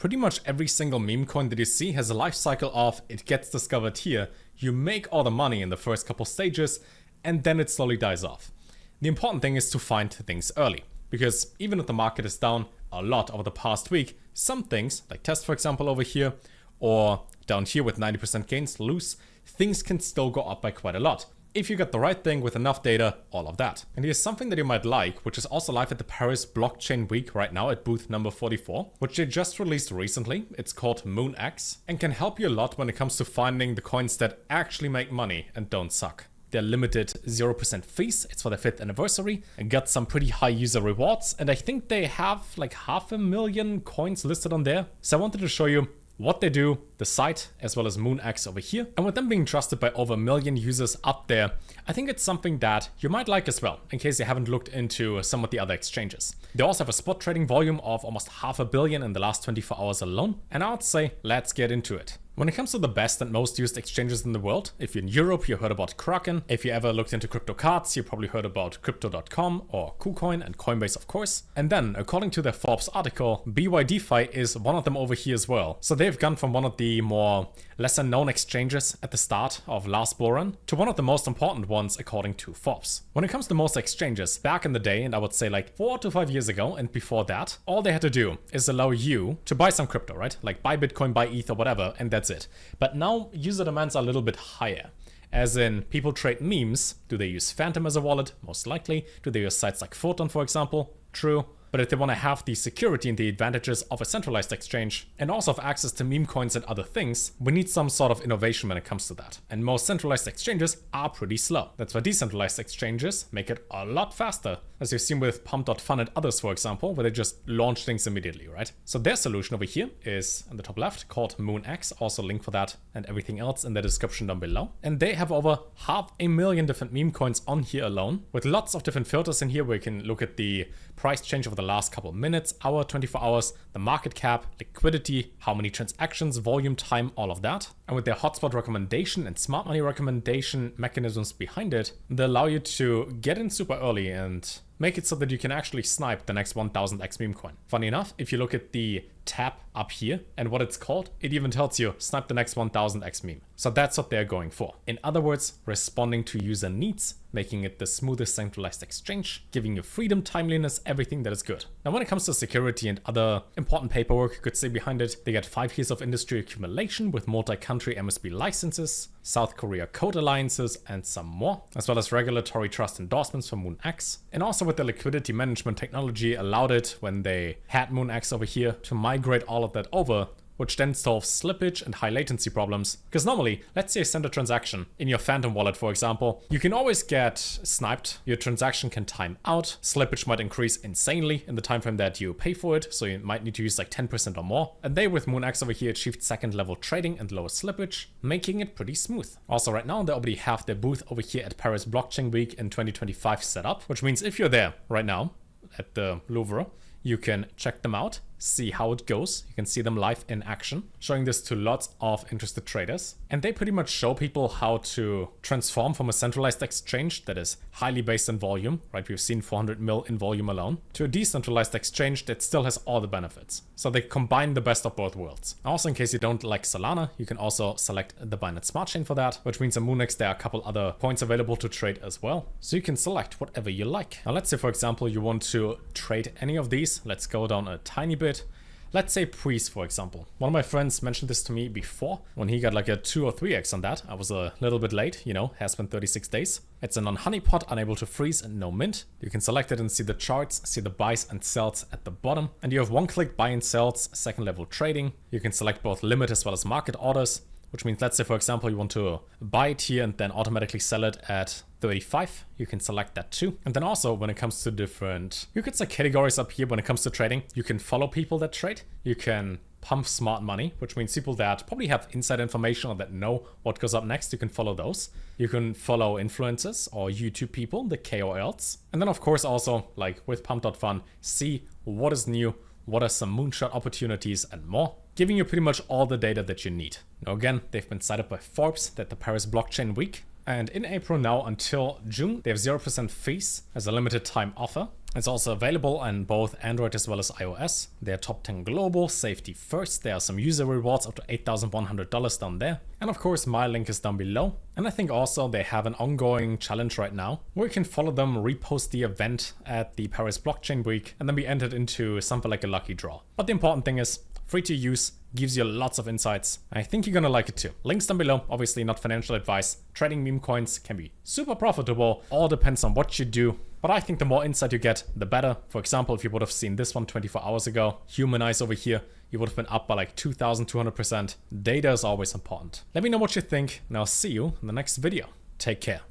Pretty much every single meme coin that you see has a life cycle of it gets discovered here, you make all the money in the first couple stages, and then it slowly dies off. The important thing is to find things early, because even if the market is down a lot over the past week, some things, like test for example over here, or down here with 90% gains loose, things can still go up by quite a lot. If you get the right thing with enough data, all of that. And here's something that you might like, which is also live at the Paris Blockchain Week right now at booth number 44, which they just released recently. It's called MoonX and can help you a lot when it comes to finding the coins that actually make money and don't suck. They're limited 0% fees, it's for their 5th anniversary, and got some pretty high user rewards, and I think they have like 500,000 coins listed on there. So I wanted to show you what they do, the site, as well as MoonX over here. And with them being trusted by over 1 million users up there, I think it's something that you might like as well, in case you haven't looked into some of the other exchanges. They also have a spot trading volume of almost 500 million in the last 24 hours alone, and I would say, let's get into it. When it comes to the best and most used exchanges in the world, if you're in Europe, you heard about Kraken. If you ever looked into crypto cards, you probably heard about Crypto.com or KuCoin and Coinbase, of course. And then, according to their Forbes article, BYDeFi is one of them over here as well. So they've gone from one of the more lesser known exchanges at the start of last bull run to one of the most important ones according to Forbes. When it comes to most exchanges, back in the day, and I would say like 4 to 5 years ago and before that, all they had to do is allow you to buy some crypto, right? Like buy Bitcoin, buy ETH or whatever, and that's it. But now user demands are a little bit higher. As in, people trade memes. Do they use Phantom as a wallet? Most likely. Do they use sites like Photon, for example? True. But if they want to have the security and the advantages of a centralized exchange and also have access to meme coins and other things, we need some sort of innovation when it comes to that. And most centralized exchanges are pretty slow. That's why decentralized exchanges make it a lot faster, as you've seen with Pump.fun and others, for example, where they just launch things immediately, right? So their solution over here is on the top left called MoonX, also link for that and everything else in the description down below. And they have over 500,000 different meme coins on here alone, with lots of different filters in here where you can look at the price change over the last couple of minutes, hour, 24 hours, the market cap, liquidity, how many transactions, volume, time, all of that. And with their hotspot recommendation and smart money recommendation mechanisms behind it, they allow you to get in super early and make it so that you can actually snipe the next 1000x meme coin. Funny enough, if you look at the tab up here and what it's called, it even tells you snipe the next 1000x meme. So that's what they're going for. In other words, responding to user needs, making it the smoothest centralized exchange, giving you freedom, timeliness, everything that is good. Now, when it comes to security and other important paperwork you could say behind it, they get 5 years of industry accumulation with multi-country MSB licenses, South Korea code alliances, and some more, as well as regulatory trust endorsements from MoonX. And also with the liquidity management technology allowed it when they had MoonX over here to migrate all of that over, which then solves slippage and high latency problems. Because normally, let's say you send a transaction in your Phantom wallet, for example, you can always get sniped. Your transaction can time out. Slippage might increase insanely in the time frame that you pay for it, so you might need to use like 10% or more. And they, with MoonX over here, achieved second level trading and lower slippage, making it pretty smooth. Also right now, they already have their booth over here at Paris Blockchain Week in 2025 set up, which means if you're there right now at the Louvre, you can check them out, see how it goes. You can see them live in action, showing this to lots of interested traders. And they pretty much show people how to transform from a centralized exchange that is highly based on volume, right? We've seen 400 mil in volume alone, to a decentralized exchange that still has all the benefits. So they combine the best of both worlds. Also, in case you don't like Solana, you can also select the Binance Smart Chain for that, which means on MoonX there are a couple other points available to trade as well. So you can select whatever you like. Now let's say, for example, you want to trade any of these. Let's go down a tiny bit. Let's say Priest, for example. One of my friends mentioned this to me before when he got like a 2 or 3x on that. I was a little bit late, you know, has been 36 days. It's a non-honeypot, unable to freeze and no mint. You can select it and see the charts, see the buys and sells at the bottom. And you have one-click buy and sells, second level trading. You can select both limit as well as market orders, which means, let's say, for example, you want to buy it here and then automatically sell it at 35. You can select that too. And then also when it comes to different, you could say categories up here when it comes to trading, you can follow people that trade. You can pump smart money, which means people that probably have inside information or that know what goes up next. You can follow those. You can follow influencers or YouTube people, the KOLs. And then of course also, like with Pump.fun, see what is new, what are some moonshot opportunities and more, giving you pretty much all the data that you need. Now again, they've been cited by Forbes at the Paris Blockchain Week. And in April now until June, they have 0% fees as a limited time offer. It's also available on both Android as well as iOS. They're top 10 global, safety first. There are some user rewards up to $8,100 down there. And of course, my link is down below. And I think also they have an ongoing challenge right now where you can follow them, repost the event at the Paris Blockchain Week, and then be entered into something like a lucky draw. But the important thing is, free to use, gives you lots of insights. I think you're gonna like it too. Links down below, obviously not financial advice. Trading meme coins can be super profitable, all depends on what you do. But I think the more insight you get, the better. For example, if you would have seen this one 24 hours ago, human eyes over here, you would have been up by like 2,200%. Data is always important. Let me know what you think, and I'll see you in the next video. Take care.